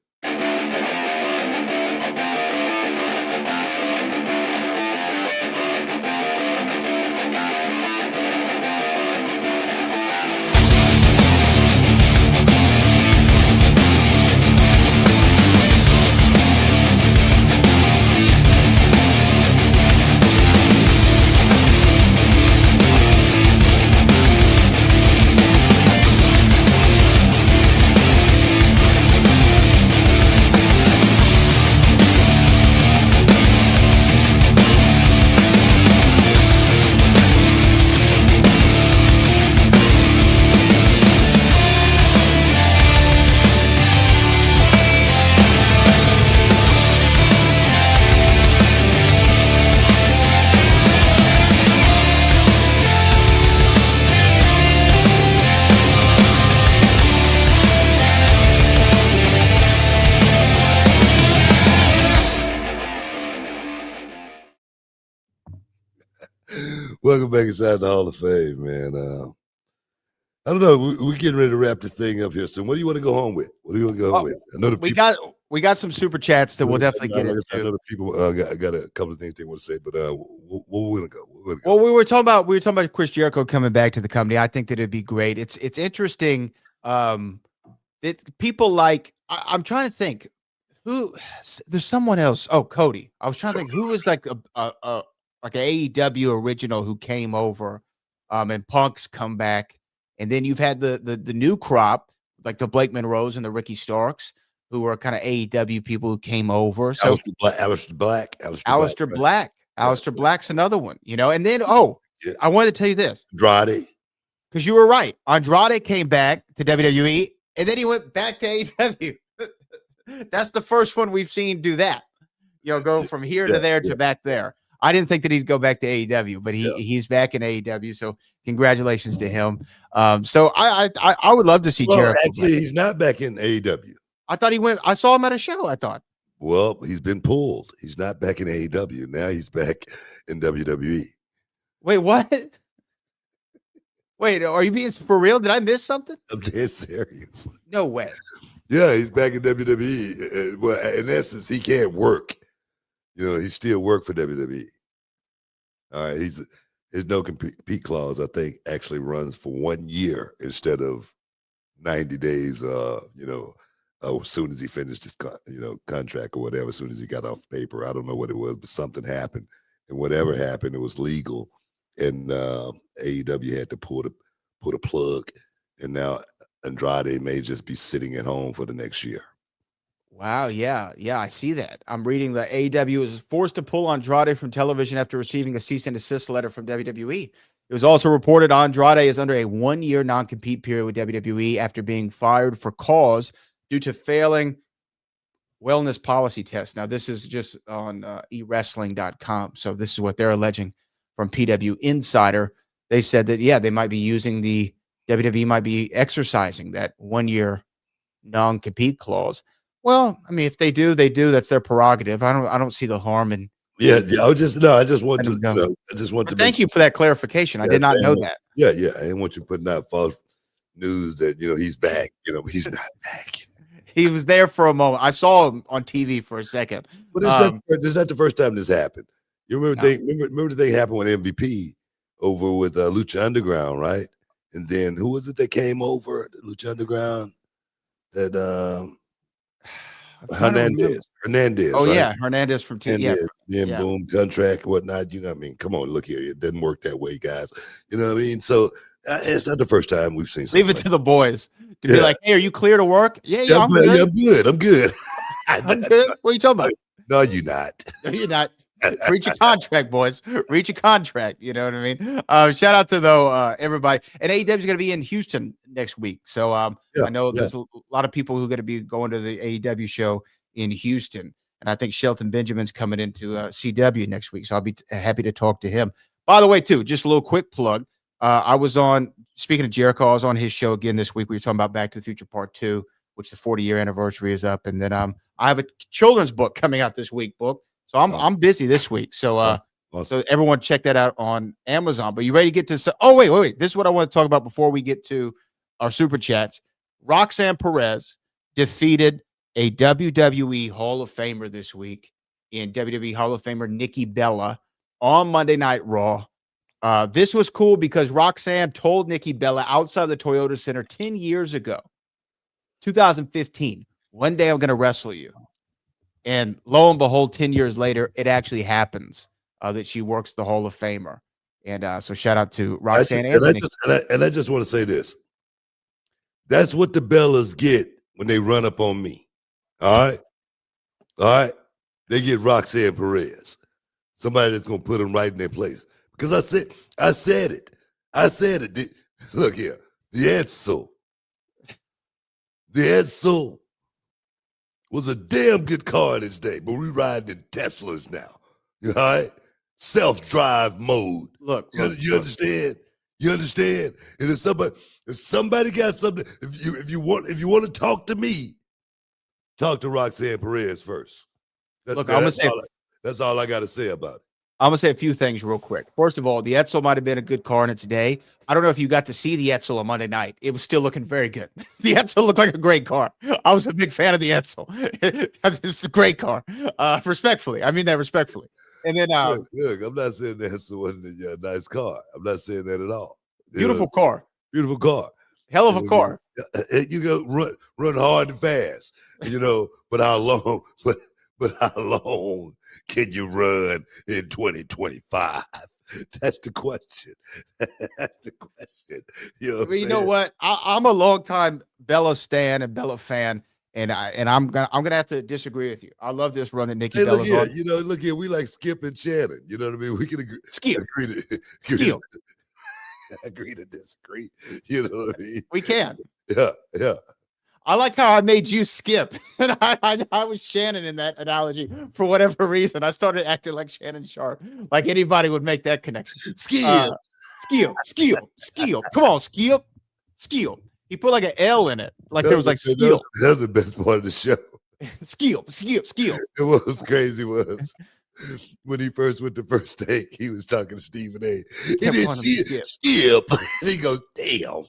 Welcome back inside the Hall of Fame, man. I don't know. We're getting ready to wrap this thing up here soon. What do you want to go home with? What do you want to go home with? I know we got some super chats that we'll definitely get into. I know the people got a couple of things they want to say, but where we're gonna go. Well, we were talking about Chris Jericho coming back to the company. I think that it'd be great. It's interesting that people like. I'm trying to think who. There's someone else. Oh, Cody. I was trying to think who was like a like an AEW original who came over, and Punk's come back, and then you've had the new crop like the Blake Monroes and the Ricky Starks, who are kind of AEW people who came over. So Aleister Black. Aleister Black's another one, And then I wanted to tell you this, Andrade, because you were right. Andrade came back to WWE, and then he went back to AEW. That's the first one we've seen do that. Go from here to there to back there. I didn't think that he'd go back to AEW, but he's back in AEW. So congratulations to him. So I would love to see Jericho. Actually, he's not back in AEW. I thought he went. I saw him at a show. I thought. Well, he's been pulled. He's not back in AEW. Now he's back in WWE. Wait, what? Wait, are you being for real? Did I miss something? I'm dead serious. No way. Yeah, he's back in WWE. Well, in essence, he can't work. You know, he still work for WWE. All right, his no compete clause, I think, actually runs for 1 year instead of 90 days. As soon as he finished his contract or whatever, as soon as he got off paper, I don't know what it was, but something happened, and whatever happened, it was legal, and AEW had to pull the plug, and now Andrade may just be sitting at home for the next year. Wow. Yeah. Yeah. I see that. I'm reading that AEW was forced to pull Andrade from television after receiving a cease and desist letter from WWE. It was also reported Andrade is under a 1-year non-compete period with WWE after being fired for cause due to failing wellness policy tests. Now, this is just on eWrestling.com. So this is what they're alleging from PW Insider. They said that, yeah, they might be using WWE might be exercising that 1-year non-compete clause. Well, I mean, if they do, they do. That's their prerogative. I don't see the harm in. Yeah. I just want to. Thank you for that clarification. I did not know that. Yeah. I didn't want you putting out false news that he's back. He's not back. He was there for a moment. I saw him on TV for a second. But this is not the first time this happened. You remember the thing happened with MVP over with Lucha Underground, right? And then who was it that came over Lucha Underground? That Hernandez. Oh, right? yeah, Hernandez from TNA. Then boom, contract, whatnot. You know what I mean? Come on, look here. It doesn't work that way, guys. You know what I mean? So it's not the first time we've seen something. Leave it to the boys to be like, hey, are you clear to work? Yeah, I'm good. Yeah, I'm good. I'm good. What are you talking about? No, you're not. No, you're not. Reach a contract, boys. Reach a contract. You know what I mean? Shout out to everybody. And AEW is going to be in Houston next week. So I know there's a lot of people who are going to be going to the AEW show in Houston. And I think Shelton Benjamin's coming into CW next week. So I'll be happy to talk to him. By the way, too, just a little quick plug. I was on, speaking of Jericho, I was on his show again this week. We were talking about Back to the Future Part 2, which the 40-year anniversary is up. And then I have a children's book coming out this week, So I'm busy this week. So Awesome. So everyone check that out on Amazon. But you ready to get to wait. This is what I want to talk about before we get to our super chats. Roxanne Perez defeated a WWE Hall of Famer this week in WWE Hall of Famer Nikki Bella on Monday Night Raw. This was cool because Roxanne told Nikki Bella outside the Toyota Center 10 years ago, 2015, one day I'm going to wrestle you. And lo and behold, 10 years later, it actually happens that she works the Hall of Famer. And so shout out to Roxanne. I just want to say this. That's what the Bellas get when they run up on me. All right. They get Roxanne Perez, somebody that's going to put them right in their place. Because I said it. Look here. The Edsel was a damn good car in its day, but we riding in Teslas now. All right? Self-drive mode. Look. You understand? You understand? And if somebody got something, if you want to talk to me, talk to Roxanne Perez first. That's all I got to say about it. I'm going to say a few things real quick. First of all, the Edsel might have been a good car in its day. I don't know if you got to see the Edsel on Monday night. It was still looking very good. The Edsel looked like a great car. I was a big fan of the Edsel. It's a great car. Respectfully. I mean that respectfully. And then look, I'm not saying the Edsel wasn't a nice car. I'm not saying that at all. Beautiful car. Beautiful car. Hell of a car. You go run hard and fast, but how long? But how long can you run in 2025? That's the question. That's the question. You know what? I'm a long time Bella stan and Bella fan, and I'm gonna have to disagree with you. I love this run that Nikki Bella's on. Look here, we like Skip and Shannon. You know what I mean? We can agree. Agree to disagree. You know what I mean? We can. Yeah. I like how I made you Skip, and I was Shannon in that analogy for whatever reason. I started acting like Shannon Sharp, like anybody would make that connection. Skip. Come on, Skip. He put like an L in it, like there was like skill, That was the best part of the show. skill. It was crazy. Was when he first went to first take, he was talking to Stephen A. He Kept didn't calling him see it. Skip. And he goes, damn.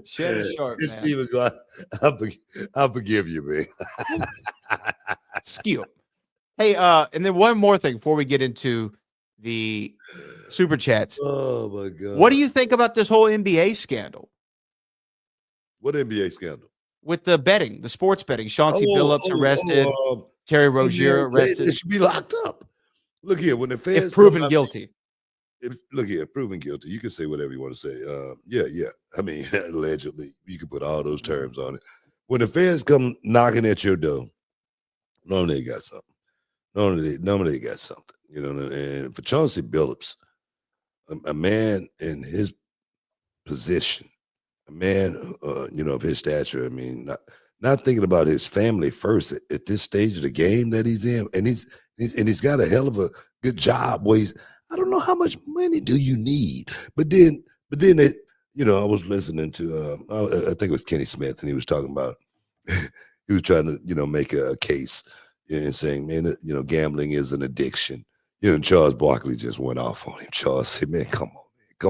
Shannon Sharp, And man. Stephen goes, I'll forgive you, man. Skill. Hey, and then one more thing before we get into the super chats. Oh my God. What do you think about this whole NBA scandal What NBA scandal? with the betting, the sports betting? Chauncey Billups arrested, Terry Hey, Rozier man, they arrested. should be locked up. Look here, when the feds If proven come out- guilty. Look here, proven guilty. You can say whatever you want to say. Yeah. I mean, allegedly, you can put all those terms on it. When the feds come knocking at your door, normally they got something. Normally they got something. You know, and for Chauncey Billups, a man in his position, a man, of his stature. I mean, not thinking about his family first at this stage of the game that he's in, and he's got a hell of a good job. Where I don't know how much money do you need, but then it, I was listening to, I think it was Kenny Smith, and he was talking about, he was trying to, make a case and saying, man, gambling is an addiction. And Charles Barkley just went off on him. Charles said, man, come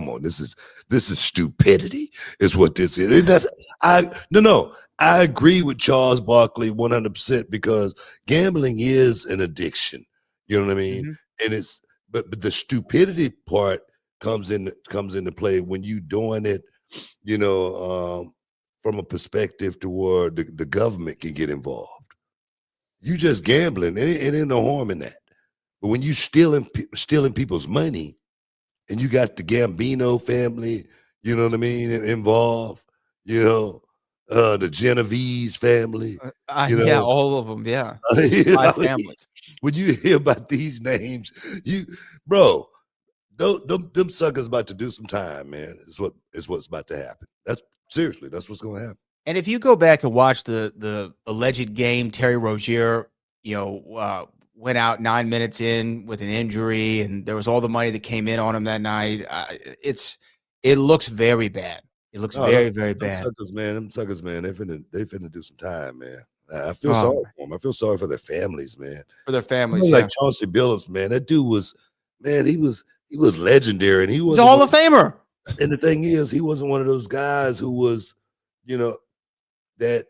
on. This is stupidity is what this is. I agree with Charles Barkley 100% because gambling is an addiction. You know what I mean? Mm-hmm. And but the stupidity part comes into play when you doing it, from a perspective to where the government can get involved. You just gambling, it ain't no harm in that. But when you stealing people's money, and you got the Gambino family, you know what I mean, involved, the Genovese family. Yeah, all of them, yeah. Five families. When you hear about these names, them suckers about to do some time, man. Is what's about to happen. That's what's going to happen. And if you go back and watch the alleged game, Terry Rozier, went out 9 minutes in with an injury, and there was all the money that came in on him that night. It looks very bad. It looks very, very bad. Them suckers, man. They finna do some time, man. I feel sorry for them. I feel sorry for their families, man. For their families, like Chauncey Billups, man. That dude was, man. He was legendary, and he's a Hall of Famer. And the thing is, he wasn't one of those guys who was, that.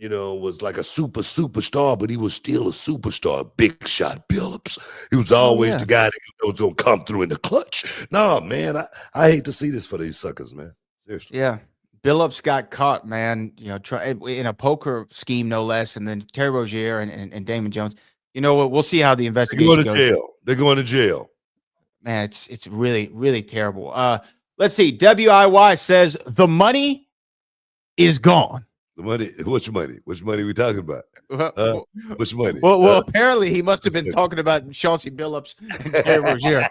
Was like a superstar, but he was still a superstar. Big shot Billups. He was always the guy that was gonna come through in the clutch. No, man, I hate to see this for these suckers, man. Seriously. Yeah. Billups got caught, man, in a poker scheme, no less. And then Terry Rozier and Damon Jones. You know what? We'll see how the investigation goes. They're going to jail. Man, it's really, really terrible. Let's see. WIY says the money is gone. The money, which money? Which money we talking about? Which money? Well, apparently he must have been talking about Chauncey Billups and Terry Rozier.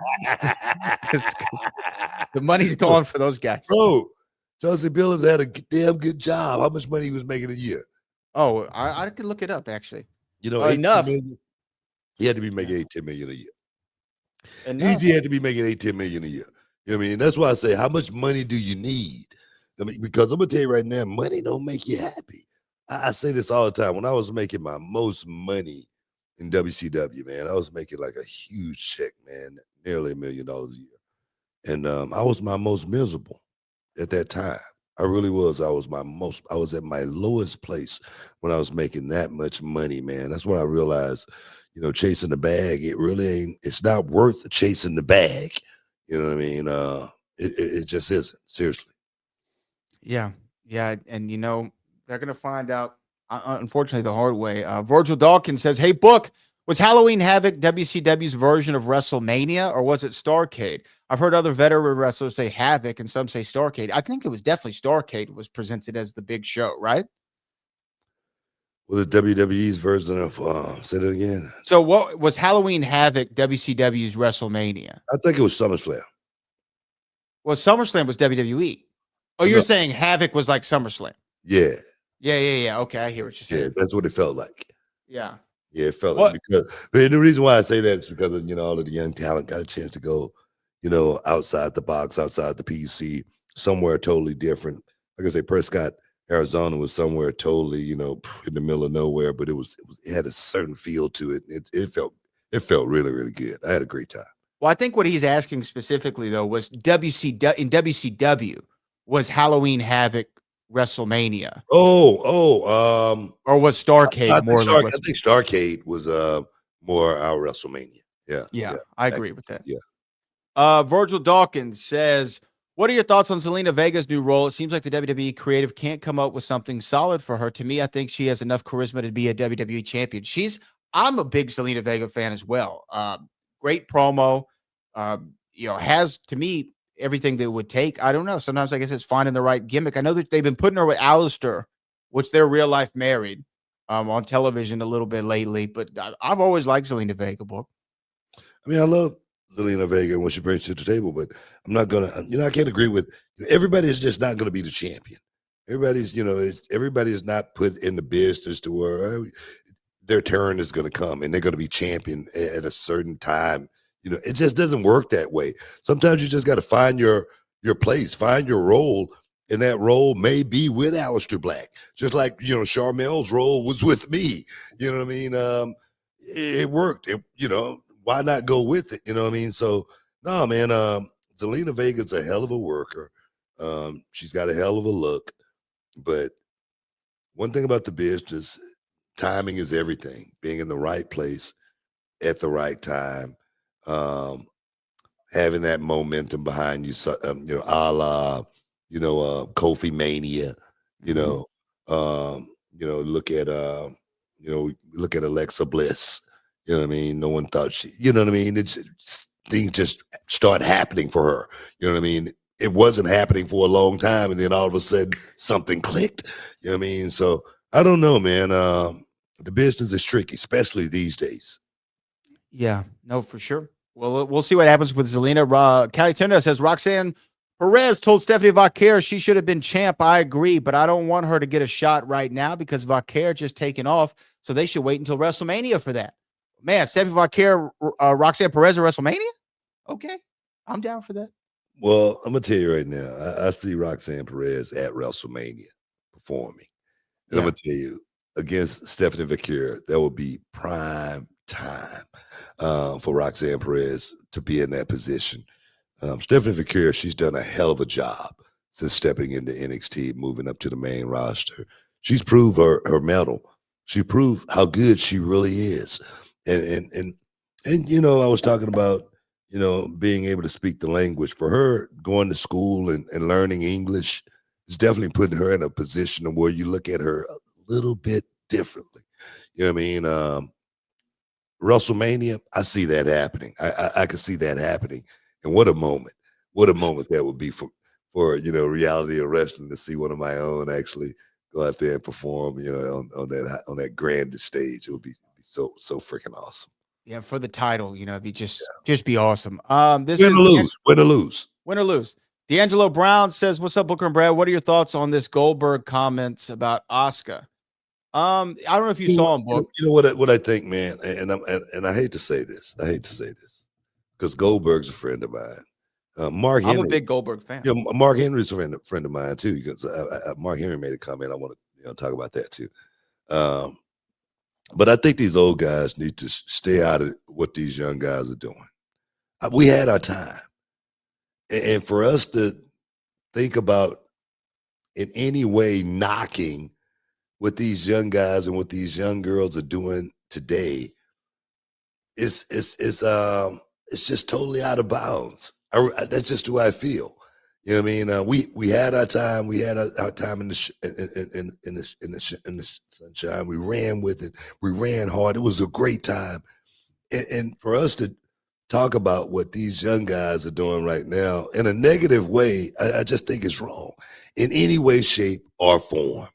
Cause the money's gone for those guys. Bro, Chauncey Billups had a damn good job. How much money he was making a year? Oh, I could look it up, actually. Enough. He had to be making $8-10 million a year. Easy had to be making $8-10 million a year. You know what I mean? That's why I say, how much money do you need? I mean, because I'm gonna tell you right now, money don't make you happy. I say this all the time. When I was making my most money in WCW, man, I was making like a huge check, man, nearly $1 million a year. And I was my most miserable at that time. I really was. I was at my lowest place when I was making that much money, man. That's when I realized, chasing the bag, it's not worth chasing the bag. You know what I mean? It just isn't, seriously. Yeah. And, they're going to find out, unfortunately, the hard way. Virgil Dawkins says, hey, Book, was Halloween Havoc WCW's version of WrestleMania, or was it Starrcade? I've heard other veteran wrestlers say Havoc and some say Starrcade. I think it was definitely Starrcade was presented as the big show, right? Well, the WWE's version of, say it again. So what was Halloween Havoc WCW's WrestleMania? I think it was SummerSlam. Well, SummerSlam was WWE. Oh, you're saying Havoc was like SummerSlam? Yeah. Yeah. Okay, I hear what you're saying. Yeah, that's what it felt like. Yeah. Yeah, it felt like but the reason why I say that is because all of the young talent got a chance to go, outside the box, outside the PC, somewhere totally different. Like I say, Prescott, Arizona was somewhere totally, you know, in the middle of nowhere, but it had a certain feel to it. It felt really, really good. I had a great time. Well, I think what he's asking specifically though was WCW was Halloween Havoc WrestleMania, or was Starrcade more like I think Starrcade was more our WrestleMania. Yeah, Yeah, I agree with that. Yeah. Virgil Dawkins says, "What are your thoughts on Zelina Vega's new role? It seems like the WWE creative can't come up with something solid for her. To me, I think she has enough charisma to be a WWE champion. I'm a big Zelina Vega fan as well. Great promo. Has to me everything that it would take. I don't know. Sometimes I guess it's finding the right gimmick. I know that they've been putting her with Alistair, which they're real life married, on television a little bit lately. But I've always liked Zelina Vega, book. I mean, I love Zelina Vega and what she brings to the table, but I'm not gonna, I can't agree with everybody's just not gonna be the champion. Everybody is not put in the business to where their turn is gonna come and they're gonna be champion at a certain time. It just doesn't work that way. Sometimes you just got to find your place, find your role, and that role may be with Aleister Black, just like Charmel's role was with me. You know what I mean? It worked. Why not go with it? You know what I mean? So no, man. Zelina Vega's a hell of a worker. She's got a hell of a look, but one thing about the business, timing is everything. Being in the right place at the right time. Having that momentum behind you, a la, Kofi Mania, look at Alexa Bliss. You know what I mean? No one thought you know what I mean? Things just start happening for her. You know what I mean? It wasn't happening for a long time, and then all of a sudden something clicked. You know what I mean? So I don't know, man. The business is tricky, especially these days. Yeah, no, for sure. Well, we'll see what happens with Zelina. Cali Tunda says Roxanne Perez told Stephanie Vaquer she should have been champ. I agree, but I don't want her to get a shot right now because Vaquer just taken off, so they should wait until WrestleMania for that. Man, Stephanie Vaquer, Roxanne Perez at WrestleMania? Okay, I'm down for that. Well, I'm gonna tell you right now, I see Roxanne Perez at WrestleMania performing, and I'm gonna tell you against Stephanie Vaquer, that will be prime time for Roxanne Perez to be in that position. Stephanie Vaquer, she's done a hell of a job since stepping into NXT, moving up to the main roster. She's proved her mettle. She proved how good she really is. And I was talking about, being able to speak the language. For her, going to school and learning English is definitely putting her in a position where you look at her a little bit differently. You know what I mean? WrestleMania, I see that happening. I can see that happening. And what a moment that would be for reality of wrestling, to see one of my own actually go out there and perform, on that grand stage. It would be so freaking awesome. Yeah, for the title, it'd be just be awesome. This Win is or lose. Win or lose. Win or lose. D'Angelo Brown says, "What's up, Booker and Brad? What are your thoughts on this Goldberg comments about Asuka?" I don't know if you saw him, Book. You know what I think, man, and I hate to say this. Because Goldberg's a friend of mine. Mark Henry, I'm a big Goldberg fan. Mark Henry's a friend of mine too. Because Mark Henry made a comment. I want to talk about that too. But I think these old guys need to stay out of what these young guys are doing. We had our time, and for us to think about in any way knocking what these young guys and what these young girls are doing today, it's just totally out of bounds. That's just who I feel. You know what I mean? We had our time. We had our time in the sunshine. We ran with it. We ran hard. It was a great time. And for us to talk about what these young guys are doing right now in a negative way, I just think it's wrong in any way, shape, or form.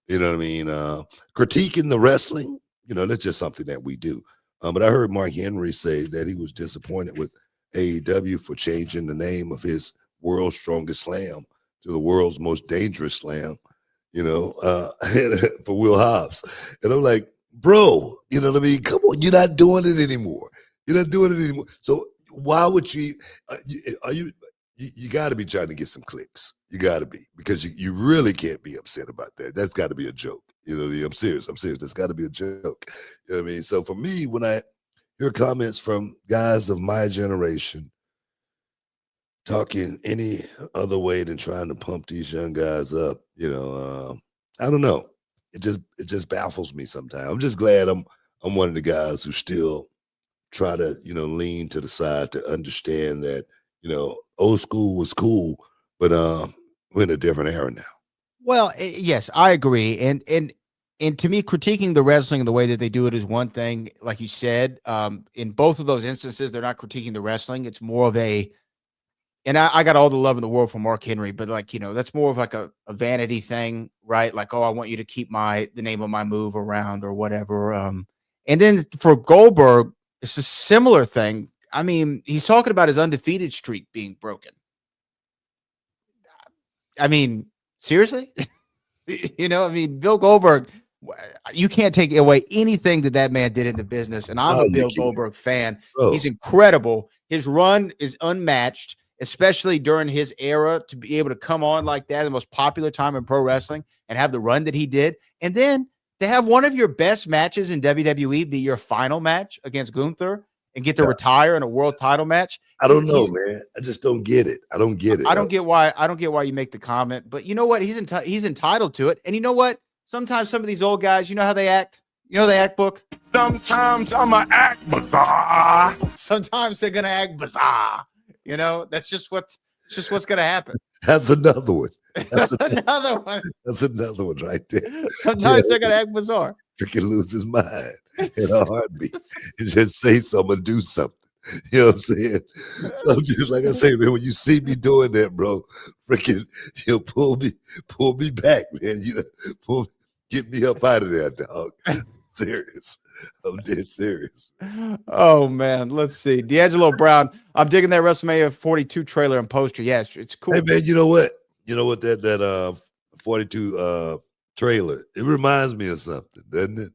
You know what I mean? Critiquing the wrestling, that's just something that we do. But I heard Mark Henry say that he was disappointed with AEW for changing the name of his World's Strongest Slam to the World's Most Dangerous Slam, for Will Hobbs. And I'm like, bro, you know what I mean? Come on, you're not doing it anymore. You're not doing it anymore. So why would you? you got to be trying to get some clicks. You got to be, because you really can't be upset about that. That's got to be a joke. I'm serious. I'm serious. That's got to be a joke. You know what I mean? So for me, when I hear comments from guys of my generation talking any other way than trying to pump these young guys up, I don't know. It just baffles me sometimes. I'm just glad I'm one of the guys who still try to, lean to the side to understand that, old school was cool, but we're in a different era now. Well, yes, I agree. And to me, critiquing the wrestling and the way that they do it is one thing. Like you said, in both of those instances, they're not critiquing the wrestling. It's more of and I got all the love in the world for Mark Henry, but that's more of like a vanity thing, right? Like, oh, I want you to keep the name of my move around or whatever. And then for Goldberg, it's a similar thing. I mean, he's talking about his undefeated streak being broken. I mean, seriously? Bill Goldberg, you can't take away anything that man did in the business. And I'm a Bill Goldberg fan. Bro. He's incredible. His run is unmatched, especially during his era, to be able to come on like that, the most popular time in pro wrestling, and have the run that he did. And then to have one of your best matches in WWE be your final match against Gunther and get to retire in a world title match. I don't know, man. I just don't get it. I don't get it. I don't get why you make the comment, but you know what? He's entitled to it. And you know what? Sometimes some of these old guys, you know how they act? You know they act, Book? Sometimes I'ma act bizarre. Sometimes they're gonna act bizarre. That's just what's gonna happen. That's another one. That's another one. That's another one right there. Sometimes they're gonna act bizarre. Freaking lose his mind in a heartbeat and just say something, do something. You know what I'm saying? So I'm just like I say, man, when you see me doing that, bro, freaking, pull me back, man. Get me up out of there, dog. Serious. I'm dead serious. Oh man, let's see. D'Angelo Brown. I'm digging that WrestleMania 42 trailer and poster. Yes, it's cool. Hey man, you know what? That 42 trailer. It reminds me of something, doesn't it?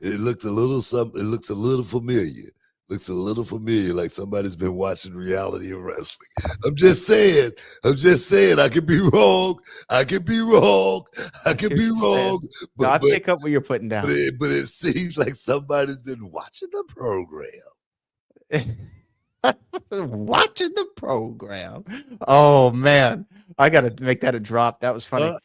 It looks a little something. It looks a little familiar. Looks a little familiar, like somebody's been watching reality of wrestling. I'm just saying. I could be wrong. I could be wrong. But I'll take up what you're putting down. But it seems like somebody's been watching the program. Watching the program. Oh man, I gotta make that a drop. That was funny.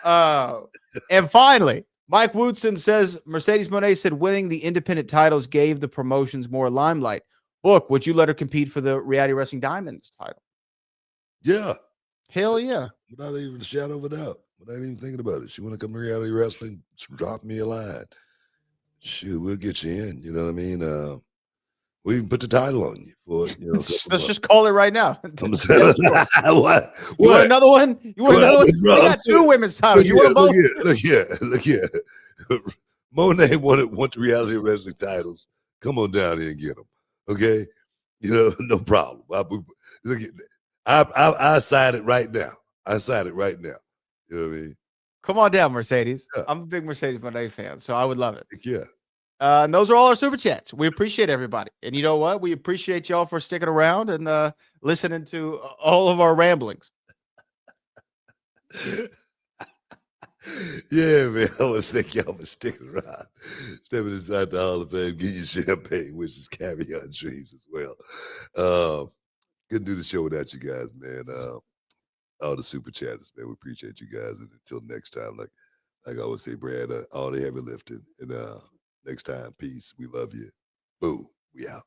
And finally, Mike Woodson says Mercedes Moné said winning the independent titles gave the promotions more limelight. Book, would you let her compete for the Reality Wrestling Diamonds title? Yeah. Hell yeah. Without even a shadow of a doubt. Without even thinking about it. She want to come to Reality Wrestling, drop me a line. Shoot, we'll get you in. You know what I mean? We even put the title on you for Let's just call it right now. What? You want another one? You want another one? We got two women's titles. You want both? Look here. Monet want the Reality Wrestling titles. Come on down here and get them. Okay? No problem. I sign it right now. You know what I mean? Come on down, Mercedes. Yeah. I'm a big Mercedes Moné fan, so I would love it. Yeah. And those are all our super chats. We appreciate everybody. And you know what? We appreciate y'all for sticking around and listening to all of our ramblings. Yeah, man. I want to thank y'all for sticking around. Stepping inside the Hall of Fame, getting your champagne, which is caviar and dreams as well. Couldn't do the show without you guys, man. All the super chatters, man. We appreciate you guys. And until next time, like I always say, Brad, all the heavy lifting. And next time, peace. We love you. Boo. We out.